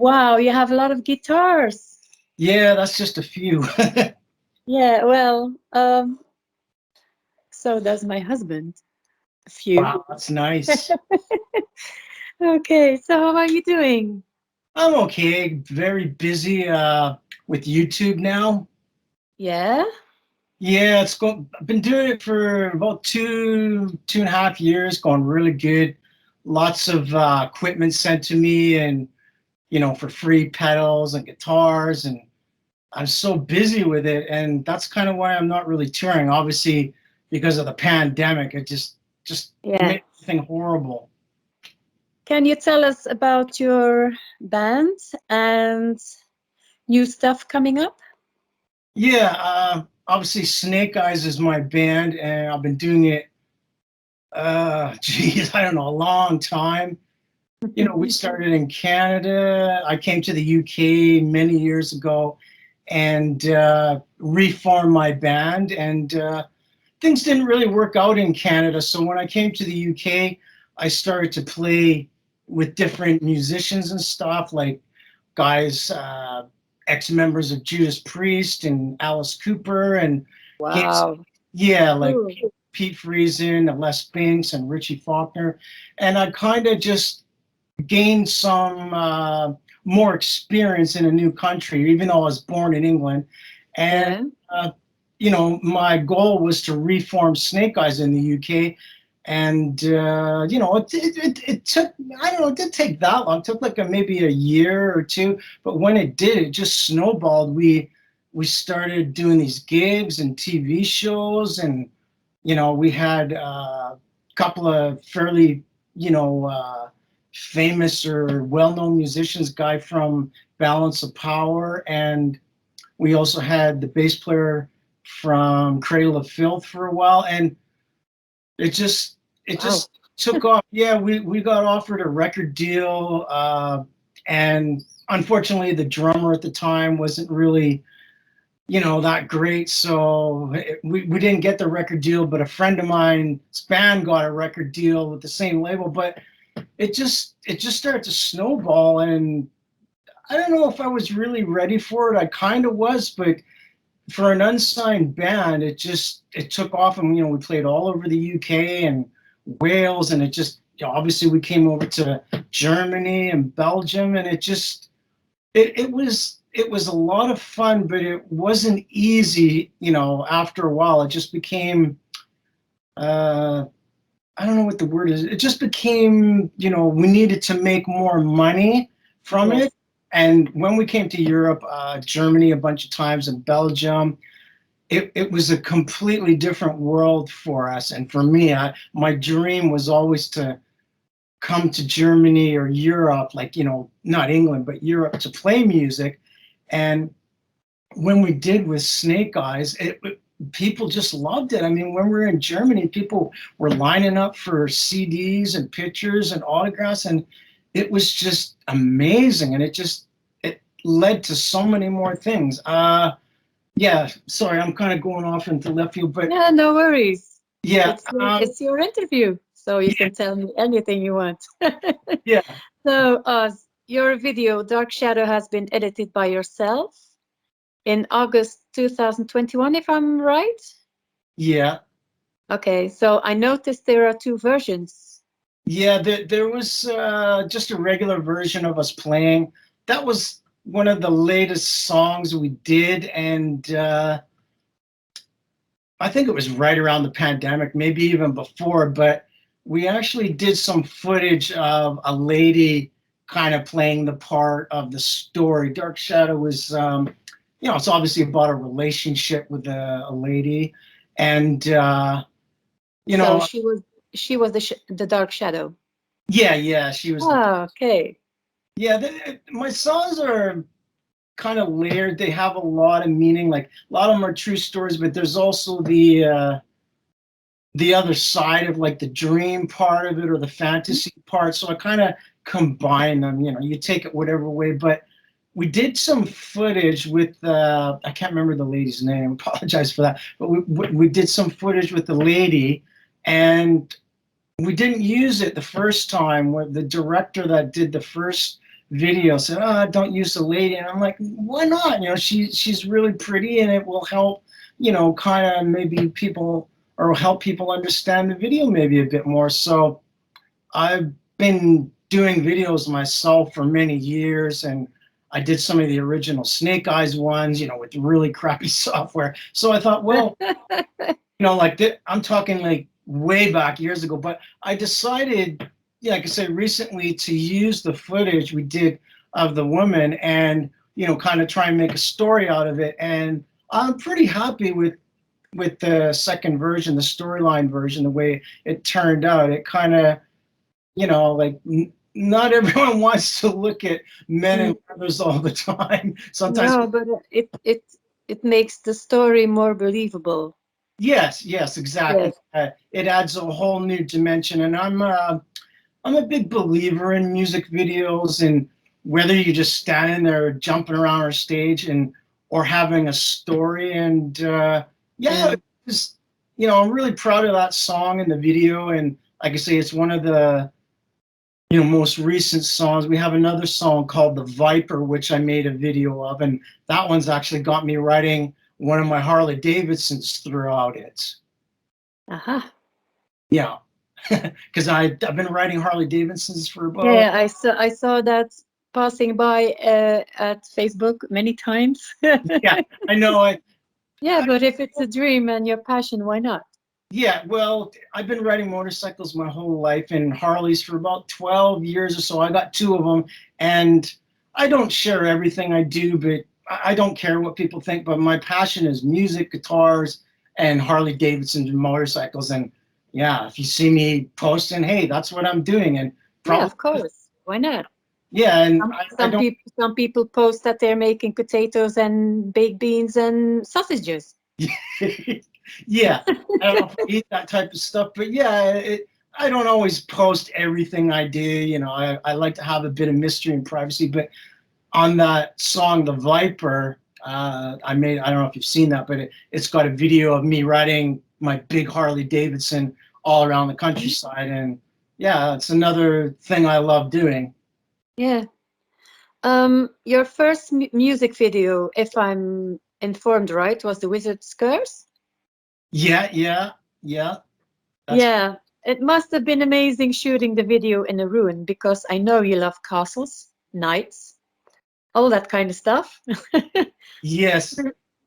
Wow, you have a lot of guitars. Yeah, that's just a few. Yeah, well, so does my husband. A few. Wow, that's nice. Okay, so how are you doing? I'm okay. Very busy with YouTube now. Yeah? Yeah, I've been doing it for about 2.5 years, going really good. Lots of equipment sent to me, and for free pedals and guitars, and I'm so busy with it, and that's kind of why I'm not really touring. Obviously, because of the pandemic, it just Yeah. made everything horrible. Can you tell us about your band and new stuff coming up? Yeah, obviously Snake Eyes is my band, and I've been doing it, geez, I don't know, a long time. We started in Canada. I came to the UK many years ago and reformed my band, and things didn't really work out in Canada. So when I came to the UK, I started to play with different musicians and stuff, like guys, ex-members of Judas Priest and Alice Cooper, and games, Wow. yeah, like Cool. Pete Friesen and Les Binks and Richie Faulkner. And I kind of just gained some more experience in a new country, even though I was born in England. And Yeah. uh, my goal was to reform Snake Eyes in the UK. And it took, I don't know, it didn't take that long. It took like maybe a year or two, but when it did, it just snowballed. We started doing these gigs and TV shows, and we had a couple of fairly famous or well-known musicians, guy from Balance of Power, and we also had the bass player from Cradle of Filth for a while, and it just it Wow. just took off. Yeah, we got offered a record deal, and unfortunately, the drummer at the time wasn't really that great. So we didn't get the record deal, but a friend of mine's band got a record deal with the same label. But it just started to snowball, and I don't know if I was really ready for it. I kind of was, but for an unsigned band, it took off, and we played all over the UK and Wales, and it just obviously we came over to Germany and Belgium, and it was a lot of fun, but it wasn't easy. After a while, it just became I don't know what the word is. It just became, we needed to make more money from Yes. it. And when we came to Europe, Germany a bunch of times, and Belgium, it was a completely different world for us. And for me, my dream was always to come to Germany or Europe, like, not England, but Europe, to play music. And when we did with Snake Eyes, people just loved it. I mean, when we were in Germany, people were lining up for CDs and pictures and autographs, and it was just amazing. And it led to so many more things. Yeah, sorry, I'm kind of going off into left field, but Yeah, no worries. yeah, It's your interview, so you yeah, can tell me anything you want. yeah, So, your video, Dark Shadow, has been edited by yourself in August 2021, if I'm right? yeah. Okay, so I noticed there are two versions. Yeah, there was just a regular version of us playing. That was one of the latest songs we did, and I think it was right around the pandemic, maybe even before, but we actually did some footage of a lady kind of playing the part of the story. Dark Shadow was, it's obviously about a relationship with a lady, and you So know, she was the Dark Shadow. yeah, she was the. Ah, okay. Yeah, my songs are kind of layered. They have a lot of meaning. Like a lot of them are true stories, but there's also the other side of like the dream part of it or the fantasy part. So I kind of combine them. You take it whatever way. But we did some footage with I can't remember the lady's name. Apologize for that. But we did some footage with the lady, and we didn't use it the first time. With the director that did the first video said, "Oh, don't use the lady," and I'm like, "Why not? You know, she's really pretty, and it will help, you know, kind of maybe people or help people understand the video maybe a bit more." So I've been doing videos myself for many years, and I did some of the original Snake Eyes ones, you know, with really crappy software. So I thought, well, you know, like I'm talking like way back years ago, but I decided, yeah, like I said, recently to use the footage we did of the woman and, you know, kind of try and make a story out of it. And I'm pretty happy with the second version, the storyline version, the way it turned out. It kind of, you know, like not everyone wants to look at men in leathers all the time. Sometimes, No, but it makes the story more believable. yes, exactly. Yes. It adds a whole new dimension, and I'm a big believer in music videos, and whether you're just standing there jumping around our stage and or having a story. And yeah, just, you know, I'm really proud of that song and the video. And like I say, it's one of the, you know, most recent songs. We have another song called The Viper, which I made a video of, and that one's actually got me writing one of my Harley Davidsons throughout it. Aha. Yeah, because I've been riding Harley Davidsons for about. Yeah, I saw that passing by at Facebook many times. Yeah, I know. Yeah, but if it's a dream and your passion, why not? Yeah, well, I've been riding motorcycles my whole life and Harleys for about 12 years or so. I got two of them, and I don't share everything I do, but I don't care what people think. But my passion is music, guitars, and Harley Davidson and motorcycles. And yeah, if you see me posting, hey, that's what I'm doing. And Yeah, probably, of course. Why not? yeah, and I don't. Some people post that they're making potatoes and baked beans and sausages. Yeah, I don't know if I eat that type of stuff, but yeah, I don't always post everything I do. You know, I like to have a bit of mystery and privacy. But on that song, The Viper, I don't know if you've seen that, but it's got a video of me riding my big Harley Davidson all around the countryside. And yeah, it's another thing I love doing. Yeah. Your first music video, if I'm informed right, was The Wizard's Curse. Yeah. That's Yeah, it must have been amazing shooting the video in a ruin because I know you love castles, knights, all that kind of stuff. yes.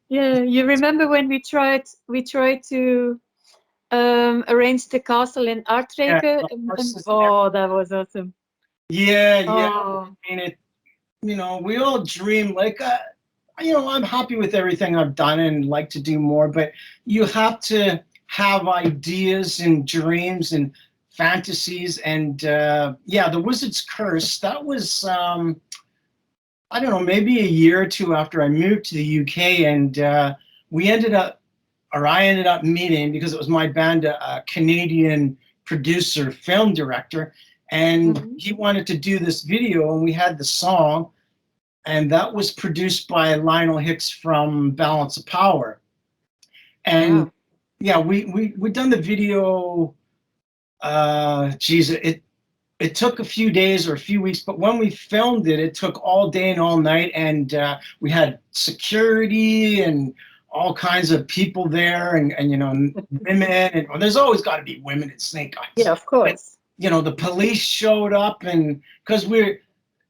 Yeah, you remember when we tried to arrange the castle in Yeah, Aardreke? the horses and Oh, that was awesome. yeah. Oh, I mean, you know, we all dream like, you know, I'm happy with everything I've done and like to do more, but you have to have ideas and dreams and fantasies. And yeah, The Wizard's Curse, that was, I don't know, maybe a year or two after I moved to the UK. And we ended up, or I ended up meeting, because it was my band, a Canadian producer, film director, and he wanted to do this video, and we had the song, and that was produced by Lionel Hicks from Balance of Power. And wow. yeah, we done the video. Geez, it took a few days or a few weeks, but when we filmed it, it took all day and all night, and we had security and all kinds of people there, and you know, women, and well, there's always got to be women in Snake Eyes. Yeah, of course. You know, the police showed up, and because we're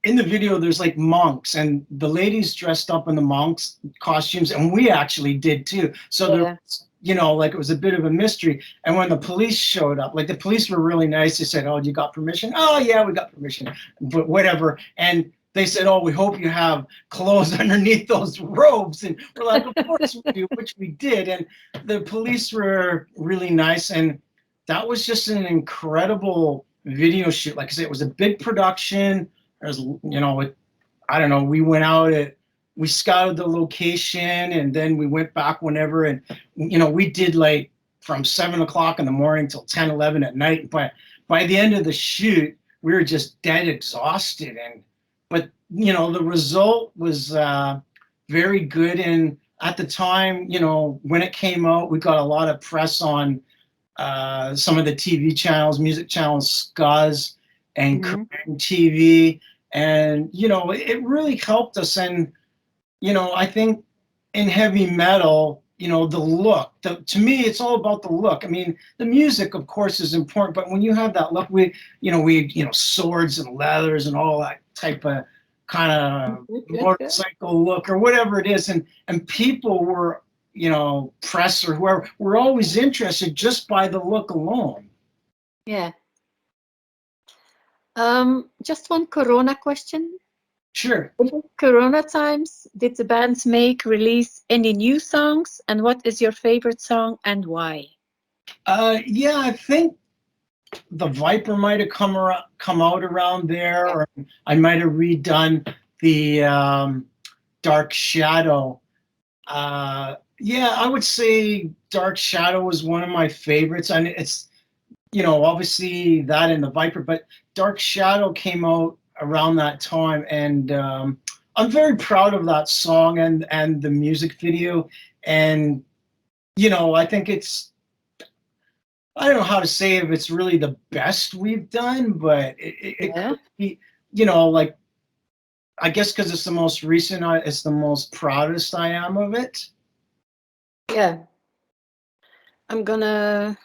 in the video, there's like monks, and the ladies dressed up in the monks costumes, and we actually did too. So there, you know, like it was a bit of a mystery. And when the police showed up, like the police were really nice. They said, "Oh, you got permission?" "Oh, yeah, we got permission," but whatever. And they said, "Oh, we hope you have clothes underneath those robes." And we're like, "Of course we do," which we did. And the police were really nice, and that was just an incredible video shoot. Like I said, it was a big production. There's, you know, I don't know, we went out we scouted the location, and then we went back whenever, and you know, we did like from 7 o'clock in the morning till 10, 11 at night. But by the end of the shoot, we were just dead exhausted. But you know, the result was very good. And at the time, you know, when it came out, we got a lot of press on some of the TV channels, music channels, Scuzz and Korean TV. And, you know, it really helped us. And, you know, I think in heavy metal, you know, the look, to me, it's all about the look. I mean, the music, of course, is important, but when you have that look, you know, swords and leathers and all that type of kind of motorcycle look or whatever it is. And people were, you know, press or whoever, were always interested just by the look alone. Yeah. Just one Corona question. Sure. In Corona times, did the bands release any new songs? And what is your favorite song and why? Yeah, I think the Viper might have come out around there, or I might have redone the Dark Shadow. Yeah, I would say Dark Shadow was one of my favorites, and it's, you know, obviously that and the Viper, but Dark Shadow came out around that time, and I'm very proud of that song and the music video. And, you know, I think I don't know how to say if it's really the best we've done, but it could be, you know, like, I guess because it's the most recent, it's the most proudest I am of it. Yeah. I'm gonna,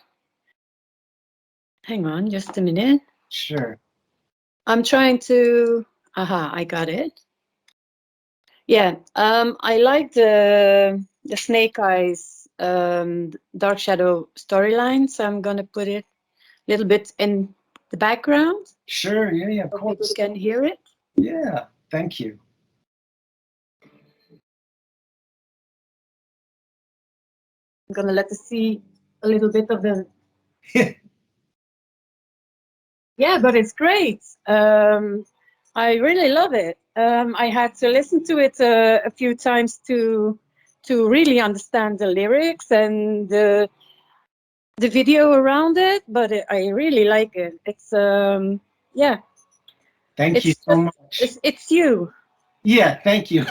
hang on just a minute. Sure. I'm trying to, I got it. Yeah, I like the Snake Eyes Dark Shadow storyline, so I'm gonna put it a little bit in the background. Sure, yeah, of so course. people can hear it. Yeah, thank you. I'm gonna let us see a little bit of the. Yeah, but it's great. I really love it. I had to listen to it a few times to really understand the lyrics and the video around it, but I really like it. It's yeah. Thank you so much. It's you. Yeah, thank you.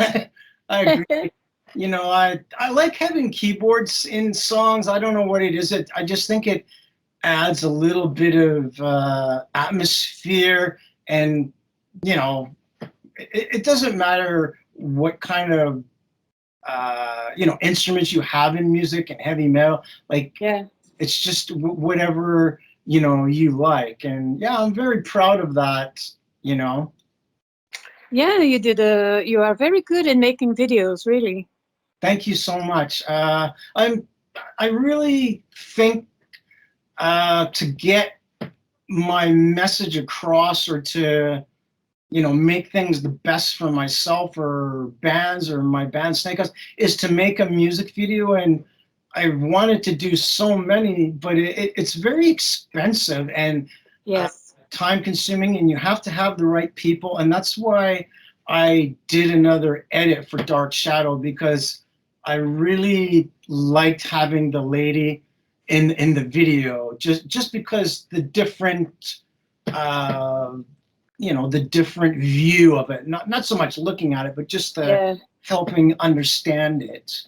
I agree. You know, I like having keyboards in songs. I don't know what it is. I just think it adds a little bit of atmosphere, and, you know, it doesn't matter what kind of you know, instruments you have in music and heavy metal. Like, it's just whatever, you know, you like. And yeah, I'm very proud of that, you know. Yeah, you are very good in making videos, really. Thank you so much. I really think to get my message across, or to, you know, make things the best for myself or bands or my band Snake Eyes, is to make a music video. And I wanted to do so many, but it's very expensive and time consuming, and you have to have the right people. And that's why I did another edit for Dark Shadow, because I really liked having the lady in the video, just because the different you know, the different view of it, not so much looking at it, but just helping understand it.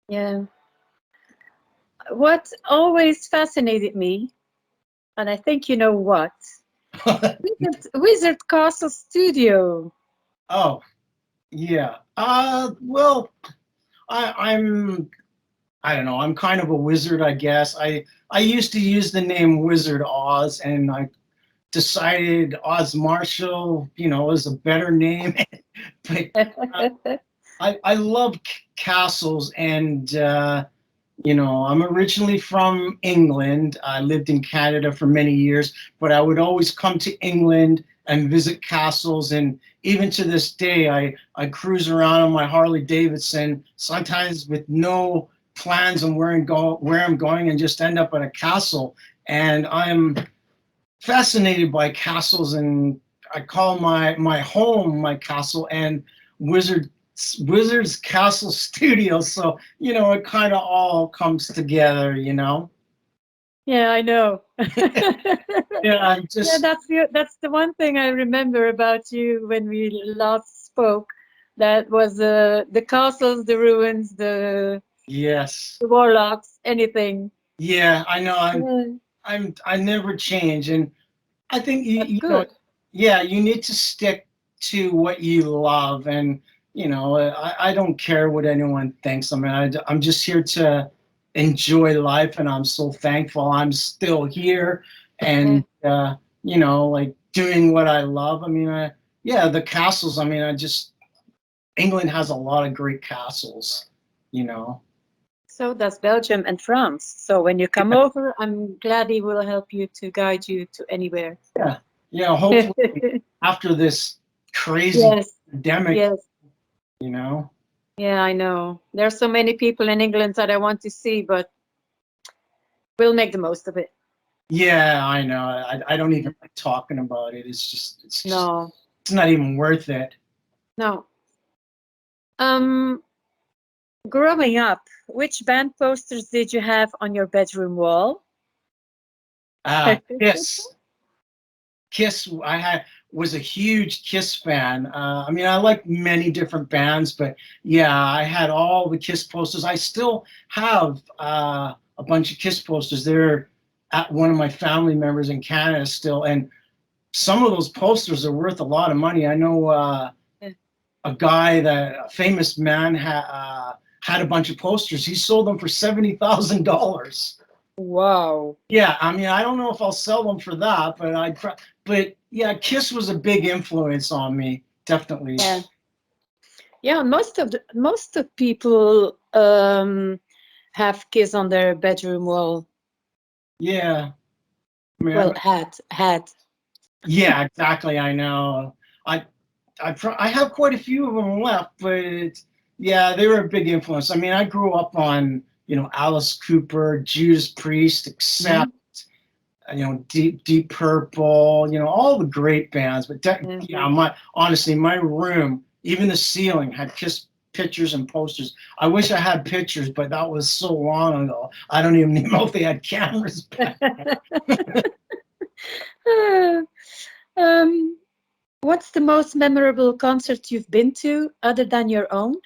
Yeah. What always fascinated me, and I think you know what, Wizard Castle Studio. Oh, yeah. Well, I don't know. I'm kind of a wizard, I guess. I used to use the name Wizard Ozz, and I decided Ozz Marshall, you know, was a better name. But I love castles, and you know, I'm originally from England. I lived in Canada for many years, but I would always come to England and visit castles. And even to this day, I cruise around on my Harley Davidson, sometimes with no plans on where I'm going, and just end up at a castle. And I'm fascinated by castles, and I call my home my castle, and Wizard's Castle Studios. So, you know, it kind of all comes together, you know. Yeah, I know. Yeah, that's the one thing I remember about you when we last spoke. That was the castles, the ruins, the warlocks, anything. Yeah, I know. I never change, and I think you know, yeah, you need to stick to what you love, and I don't care what anyone thinks. I mean, I'm just here to enjoy life, and I'm so thankful I'm still here, and like doing what I love. I mean, yeah, the castles. I mean, England has a lot of great castles, you know. So does Belgium and France. So when you come over, I'm glad he will help you to guide you to anywhere. Yeah, yeah. Hopefully, after this crazy pandemic, you know. Yeah, I know. There's so many people in England that I want to see, but we'll make the most of it. Yeah, I know. I don't even like talking about it. It's not even worth it. No. Growing up, which band posters did you have on your bedroom wall? Kiss. Kiss. Was a huge Kiss fan. I mean, I like many different bands, but yeah, I had all the Kiss posters. I still have a bunch of Kiss posters. They're at one of my family members in Canada still, and some of those posters are worth a lot of money. I know a guy, a famous man, had a bunch of posters. He sold them for $70,000. Wow. Yeah, I mean, I don't know if I'll sell them for that, but yeah, Kiss was a big influence on me, definitely. Yeah, most of people have Kiss on their bedroom wall. Yeah. Man. Well, had. Yeah, exactly. I know. I have quite a few of them left, but yeah, they were a big influence. I mean, I grew up on Alice Cooper, Judas Priest, Accept, Deep Purple, all the great bands. But honestly, my room, even the ceiling, had Kiss pictures and posters. I wish I had pictures, but that was so long ago. I don't even know if they had cameras back then. What's the most memorable concert you've been to, other than your own?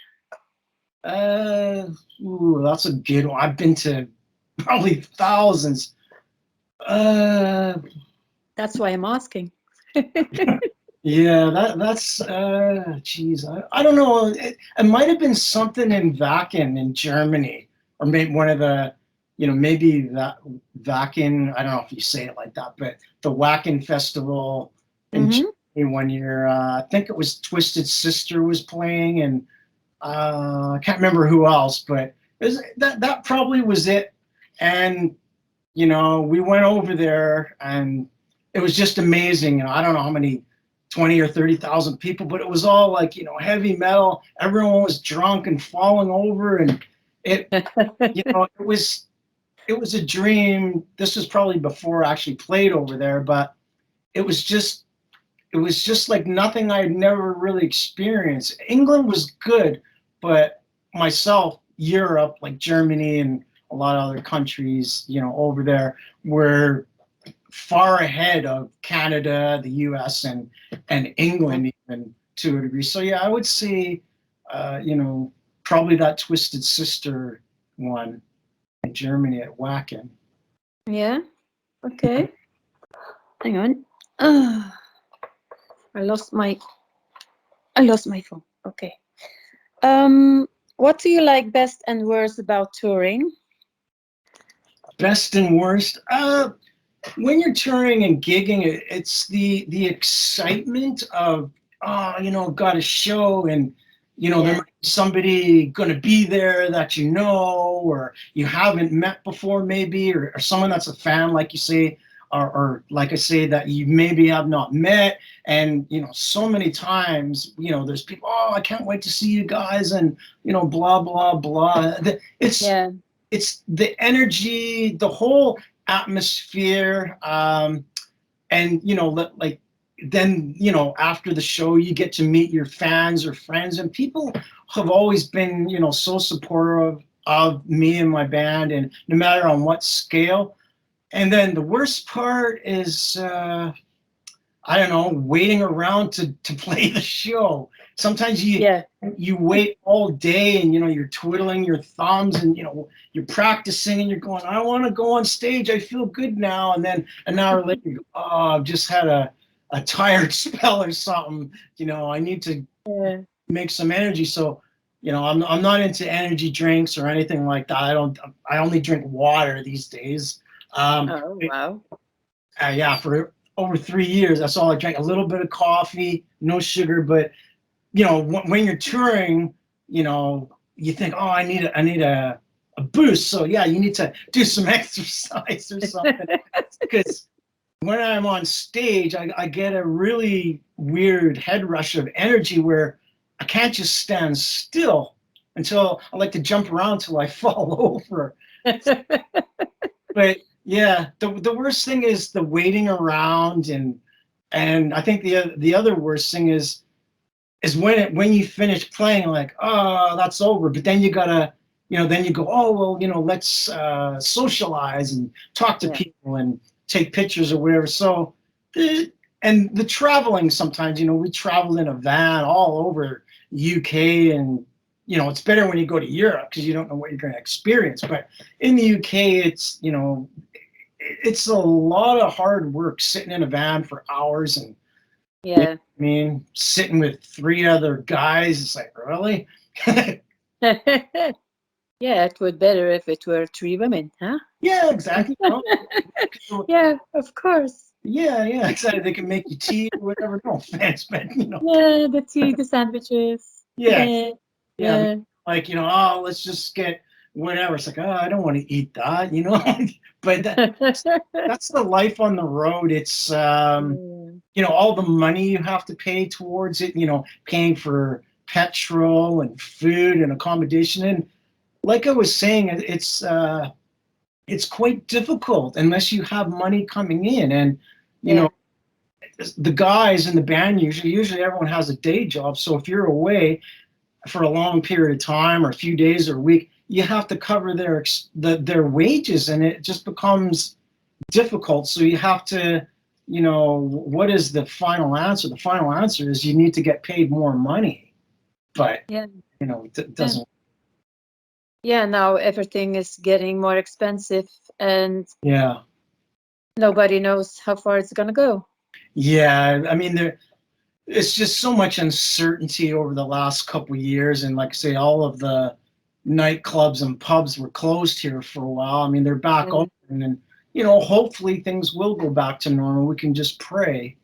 That's a good one. I've been to probably thousands. That's why I'm asking. Yeah, that's geez, I don't know. It might have been something in Wacken in Germany, or maybe one of the, maybe that Wacken. I don't know if you say it like that, but the Wacken Festival in Germany one year. I think it was Twisted Sister was playing, and I can't remember who else, but that probably was it. And we went over there, and it was just amazing. I don't know how many, 20 or 30,000 people, but it was all like, heavy metal. Everyone was drunk and falling over, and it was a dream. This was probably before I actually played over there, but it was just like nothing I had never really experienced. England was good, but myself, Europe, like Germany and a lot of other countries, over there, were far ahead of Canada, the US, and England even to a degree. So yeah, I would say, probably that Twisted Sister one in Germany at Wacken. Yeah. Okay. Hang on. I lost my phone. Okay. What do you like best and worst about touring? Best and worst? When you're touring and gigging, it's the excitement of, got a show, and there might be somebody going to be there that or you haven't met before, maybe, or someone that's a fan, like you say, or like I say, that you maybe have not met. And so many times, there's people, oh, I can't wait to see you guys, and blah blah blah. It's the energy, the whole atmosphere, and like then after the show you get to meet your fans or friends, and people have always been so supportive of me and my band, and no matter on what scale. And then the worst part is I don't know, waiting around to play the show. Sometimes you wait all day, and you're twiddling your thumbs, and you're practicing, and you're going, I want to go on stage, I feel good now. And then an hour later you go, oh, I've just had a tired spell or something, I need to make some energy. So, I'm not into energy drinks or anything like that. I only drink water these days. Oh, wow. Yeah, for over 3 years, that's all I drank. A little bit of coffee, no sugar. But when you're touring, you think, oh, I need a boost. So yeah, you need to do some exercise or something. Because when I'm on stage, I get a really weird head rush of energy where I can't just stand still until I like to jump around till I fall over. But yeah, the worst thing is the waiting around, and I think the other worst thing is when you finish playing, like, oh, that's over. But then you gotta, then you go, oh well, let's socialize and talk to people and take pictures or whatever. So and the traveling sometimes, we traveled in a van all over UK, and it's better when you go to Europe because you don't know what you're going to experience. But in the UK, it's a lot of hard work sitting in a van for hours, and I mean, sitting with 3 other guys, it's like, really? Yeah, it would better if it were 3 women, huh? Yeah, exactly. Yeah, of course. Yeah, exactly. They can make you tea or whatever. No offense, but Yeah, the tea, the sandwiches. Yeah. Like, oh, let's just get whatever. It's like, oh, I don't want to eat that, But that's the life on the road. It's all the money you have to pay towards it, paying for petrol and food and accommodation. And like I was saying, it's quite difficult unless you have money coming in. And the guys in the band, usually everyone has a day job. So if you're away for a long period of time or a few days or a week, you have to cover their wages, and it just becomes difficult. So you have to, what is the final answer? The final answer is you need to get paid more money. But it doesn't. Yeah, now everything is getting more expensive, and nobody knows how far it's gonna go. Yeah, I mean, it's just so much uncertainty over the last couple of years, and like I say, all of the nightclubs and pubs were closed here for a while. I mean, they're back open, and hopefully things will go back to normal. We can just pray.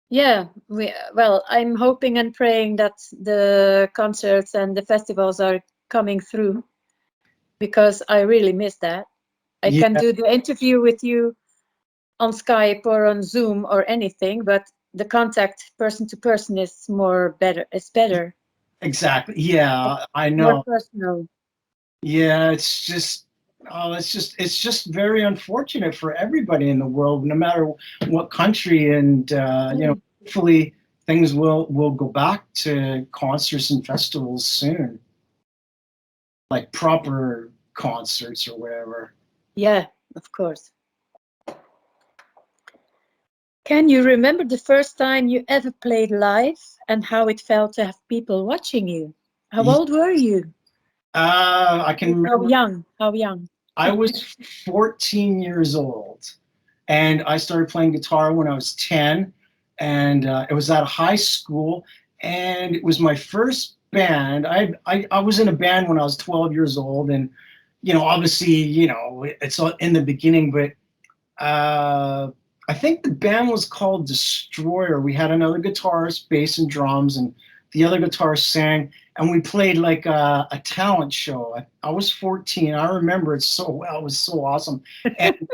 Yeah, well, I'm hoping and praying that the concerts and the festivals are coming through, because I really miss that. I can do the interview with you on Skype or on Zoom or anything, but the contact person to person is better. It's better. Exactly. Yeah, I know. More personal. Yeah, it's just very unfortunate for everybody in the world, no matter what country. And hopefully things will go back to concerts and festivals soon, like proper concerts or whatever. Yeah, of course. Can you remember the first time you ever played live and how it felt to have people watching you? How old were you? I can remember. How young? I was 14 years old, and I started playing guitar when I was 10, and it was at a high school, and it was my first band. I was in a band when I was 12 years old, and obviously, it's in the beginning, but I think the band was called Destroyer. We had another guitarist, bass and drums, and the other guitarist sang, and we played like a talent show. I was 14. I remember it so well. It was so awesome. And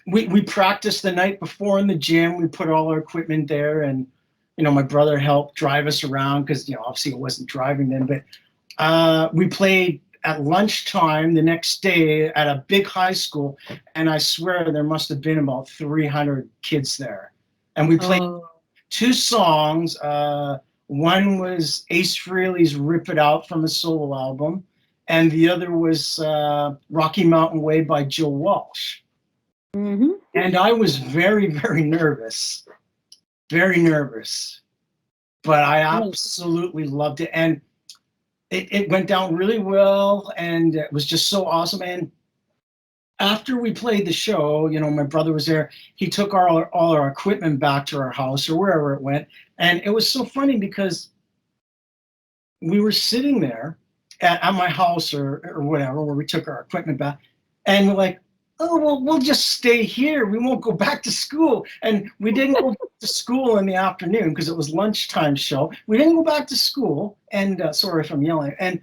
we practiced the night before in the gym. We put all our equipment there, and my brother helped drive us around because obviously it wasn't driving then. But we played at lunchtime the next day at a big high school, and I swear there must have been about 300 kids there. And we played 2 songs. One was Ace Frehley's "Rip It Out" from a solo album, and the other was Rocky Mountain Way by Joe Walsh. Mm-hmm. And I was very, very nervous, but I absolutely loved it. And it went down really well, and it was just so awesome. And after we played the show, my brother was there. He took all our equipment back to our house or wherever it went, and it was so funny because we were sitting there at my house or whatever, where we took our equipment back, and we're like, oh, well, we'll just stay here. We won't go back to school. And we didn't go back to school in the afternoon because it was lunchtime show. We didn't go back to school. And sorry if I'm yelling. And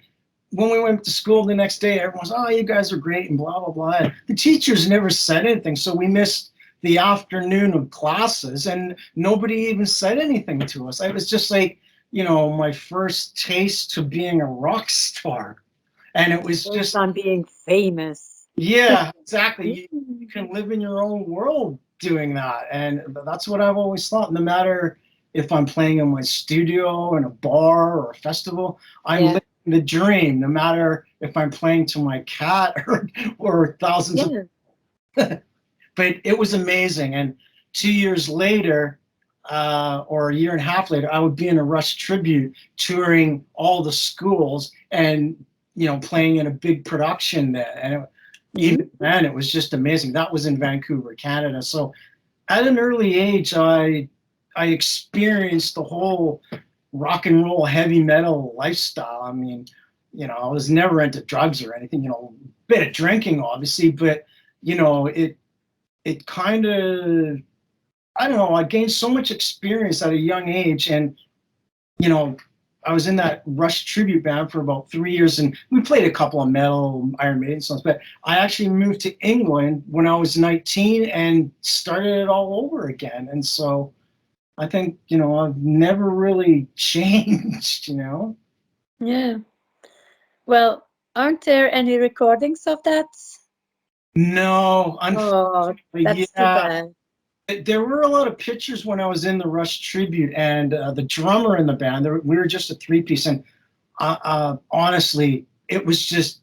when we went to school the next day, everyone was, oh, you guys are great and blah, blah, blah. And the teachers never said anything. So we missed the afternoon of classes and nobody even said anything to us. It was just like, my first taste to being a rock star. And it was just on being famous. yeah, exactly. You can live in your own world doing that. And that's what I've always thought. No matter if I'm playing in my studio, in a bar or a festival, I'm living the dream, no matter if I'm playing to my cat or thousands of but it was amazing. And 2 years later, or a year and a half later, I would be in a Rush tribute touring all the schools and playing in a big production there. And even then, it was just amazing. That was in Vancouver, Canada. So at an early age, I experienced the whole rock and roll heavy metal lifestyle. I mean, I was never into drugs or anything, a bit of drinking, obviously, but it kind of, I don't know, I gained so much experience at a young age. And I was in that Rush tribute band for about 3 years, and we played a couple of metal Iron Maiden songs, but I actually moved to England when I was 19 and started it all over again. And so I think, I've never really changed, Yeah. Well, aren't there any recordings of that? No, Oh, that's too bad. There were a lot of pictures when I was in the Rush tribute, and the drummer in the band, we were just a three-piece, and honestly, it was just,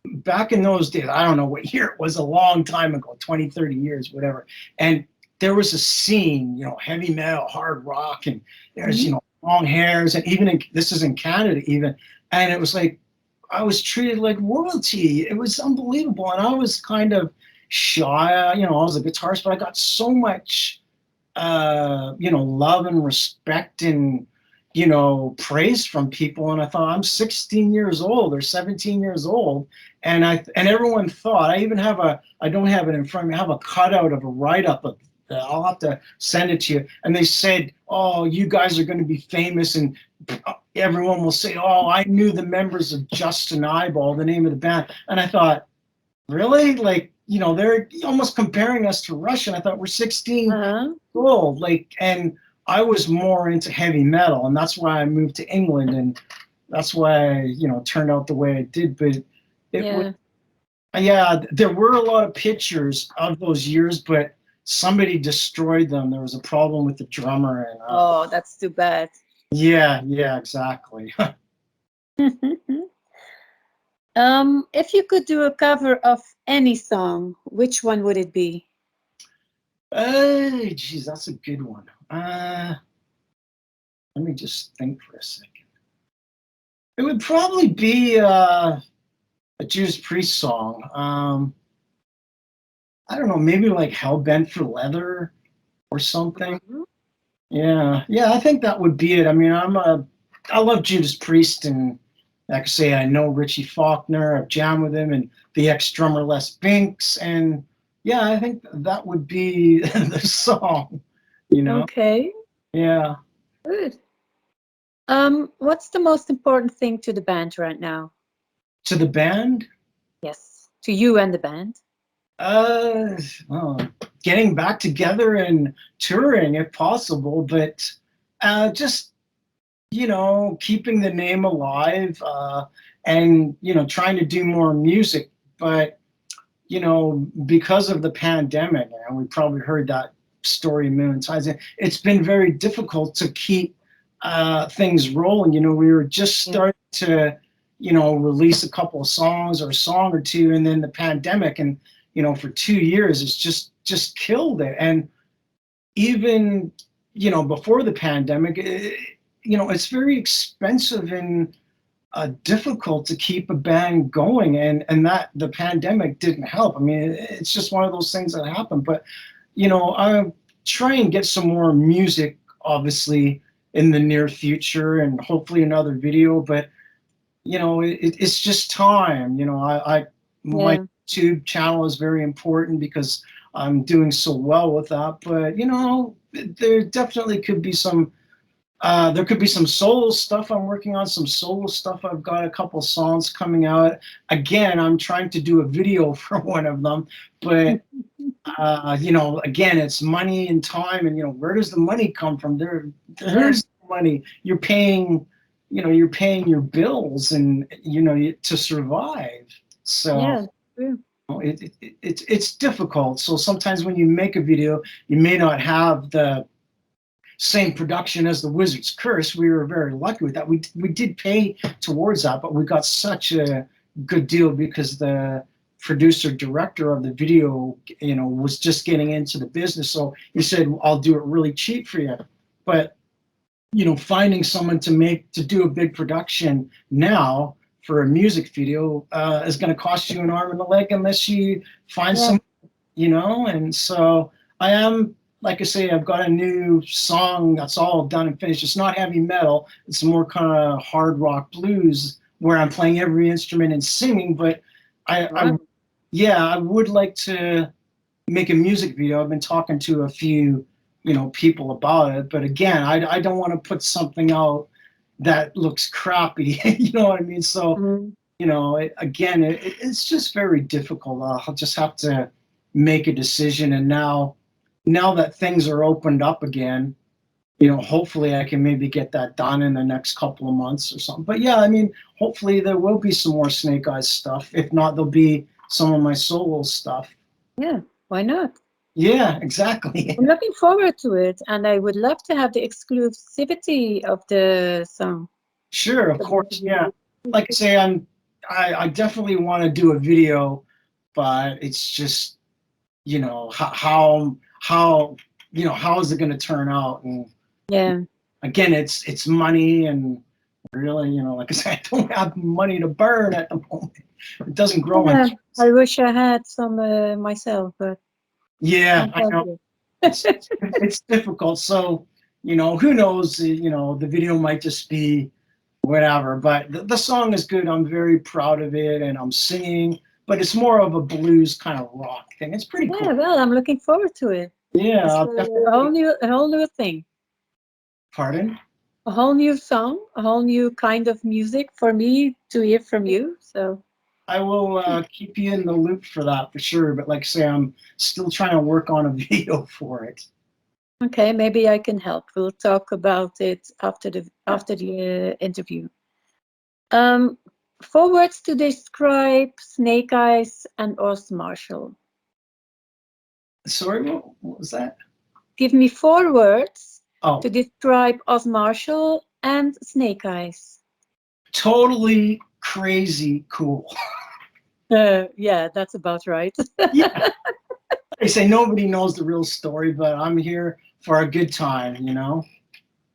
back in those days, I don't know what year it was, a long time ago, 20, 30 years, whatever, and there was a scene, heavy metal, hard rock, and there's, long hairs, and even this is in Canada even, and it was like, I was treated like royalty. It was unbelievable, and I was kind of shy. I was a guitarist, but I got so much, love and respect and, praise from people. And I thought, I'm 16 years old or 17 years old. And everyone thought, I don't have it in front of me, I have a cutout of a write-up of I'll have to send it to you. And they said, oh, you guys are going to be famous. And everyone will say, oh, I knew the members of Justin Eyeball, the name of the band. And I thought, really? Like, they're almost comparing us to Rush. And I thought, we're 16 years old. Like, and I was more into heavy metal. And that's why I moved to England. And that's why it turned out the way it did. But there were a lot of pictures of those years, but somebody destroyed them. There was a problem with the drummer. And, oh, that's too bad. Yeah, exactly. If you could do a cover of any song, which one would it be? Geez, that's a good one. Let me just think for a second. It would probably be a Judas Priest song. I don't know, maybe like Hell Bent for Leather or something. Yeah, I think that would be it. I mean, I love Judas Priest, and like I say, I know Richie Faulkner. I've jammed with him, and the ex-drummer Les Binks, and yeah, I think that would be the song. Okay. Yeah. Good. What's the most important thing to the band right now? To the band? Yes, to you and the band. Well, getting back together and touring if possible, but just keeping the name alive, and trying to do more music. But because of the pandemic, and we probably heard that story a million times, it's been very difficult to keep things rolling. We were just starting to release a couple of songs or a song or two, and then the pandemic, and for 2 years, it's just killed it. And even, before the pandemic, it's very expensive in difficult to keep a band going, and that the pandemic didn't help. I mean, it's just one of those things that happen. But I try and get some more music, obviously, in the near future, and hopefully another video. But it's just time. My Yeah. YouTube channel is very important because I'm doing so well with that. But there definitely could be some. There could be some solo stuff I'm working on, some solo stuff. I've got a couple songs coming out. Again, I'm trying to do a video for one of them, but again, it's money and time, and where does the money come from? There's money. You're paying, your bills, and to survive. So Yeah. True. it's difficult. So sometimes when you make a video, you may not have the same production as the Wizard's Curse. We were very lucky with that. We did pay towards that, but we got such a good deal because the producer director of the video, was just getting into the business. So he said, "I'll do it really cheap for you." But finding someone to do a big production now for a music video is going to cost you an arm and a leg unless you find Yeah. some, And so I am. Like I say, I've got a new song that's all done and finished. It's not heavy metal. It's more kind of hard rock blues where I'm playing every instrument and singing. But I would like to make a music video. I've been talking to a few, people about it. But again, I don't want to put something out that looks crappy. You know what I mean? So, Mhm. it's just very difficult. I'll just have to make a decision. And now that things are opened up again, hopefully I can maybe get that done in the next couple of months or something. But yeah, I mean, hopefully there will be some more Snake Eyes stuff. If not, there'll be some of my solo stuff. Yeah. Why not? Yeah, exactly. I'm looking forward to it, and I would love to have the exclusivity of the song. Sure, of course. Yeah. Like I say, I definitely want to do a video, but it's just, how is it going to turn out? And Yeah. again, it's money, and really, like I said, I don't have money to burn at the moment. It doesn't grow on Yeah. trees. I wish I had some myself, but Yeah, can't I help know. It's it. it's difficult. So, who knows? The video might just be whatever, but the song is good. I'm very proud of it, and I'm singing, but it's more of a blues kind of rock thing. It's pretty Yeah, cool. well, I'm looking forward to it. Yeah, It's I'll definitely. a whole new thing, Pardon? a whole new song, a whole new kind of music for me to hear from you. So, I will keep you in the loop for that for sure. But like I say, I'm still trying to work on a video for it. okay, maybe I can help. We'll talk about it after the interview. Um, 4 words to describe Snake Eyes and Ozz Marshall. Sorry, what was that? Give me 4 words Oh, to describe Ozz Marshall and Snake Eyes. totally crazy cool. Yeah, that's about right. Yeah, they say nobody knows the real story, but I'm here for a good time. To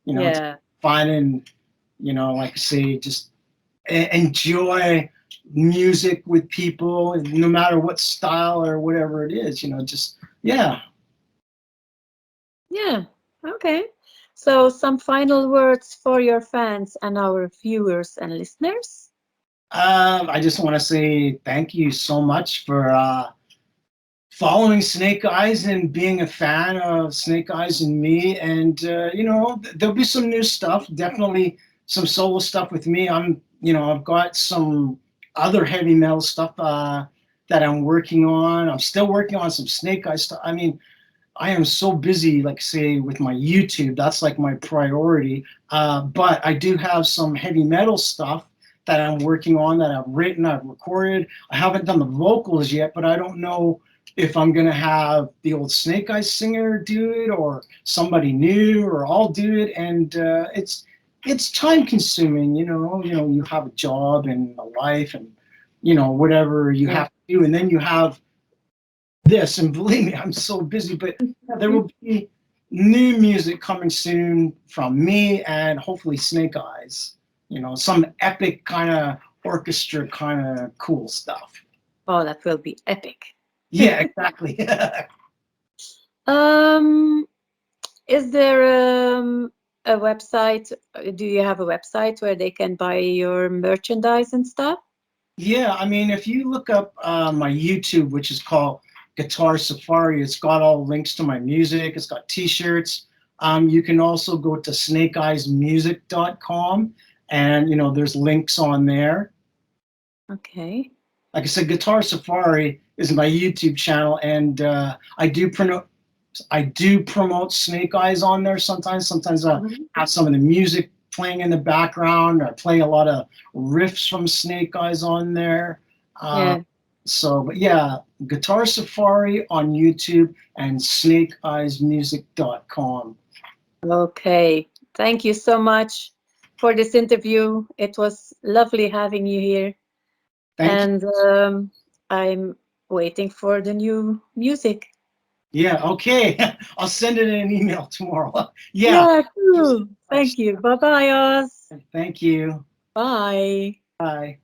Yeah, find and like I say, just enjoy music with people, no matter what style or whatever it is. Just yeah. yeah. Okay. So, some final words for your fans and our viewers and listeners. I just want to say thank you so much for following Snake Eyes and being a fan of Snake Eyes and me. And there'll be some new stuff. Definitely some solo stuff with me. I've got some other heavy metal stuff that I'm working on. I'm still working on some Snake Eyes stuff. I mean, I am so busy, like say, with my YouTube. That's like my priority. But I do have some heavy metal stuff that I'm working on, that I've written, I've recorded. I haven't done the vocals yet, but I don't know if I'm gonna have the old Snake Eyes singer do it or somebody new, or I'll do it. And it's time consuming. You have a job and a life, and whatever you Yeah. have to do, and then you have this, and believe me, I'm so busy. But there will be new music coming soon from me and hopefully Snake Eyes. you know, some epic kind of orchestra kind of cool stuff. Oh, that will be epic. Yeah, exactly. Um, is there a website? Do you have a website where they can buy your merchandise and stuff? Yeah, I mean, if you look up my YouTube, which is called Guitar Safari, it's got all links to my music. It's got T-shirts. You can also go to snakeeyesmusic.com, and you know, there's links on there. Okay. Like I said, Guitar Safari is my YouTube channel, and I do promote Snake Eyes on there sometimes. Sometimes I Mhm. have some of the music playing in the background. I play a lot of riffs from Snake Eyes on there. Yeah. But yeah, Guitar Safari on YouTube and snakeeyesmusic.com. Okay. Thank you so much for this interview. It was lovely having you here. Thank you. And I'm waiting for the new music. Yeah, okay. I'll send it in an email tomorrow. Yeah. Yeah, cool. Thank you. Bye bye, Oz. Thank you. Bye. Bye.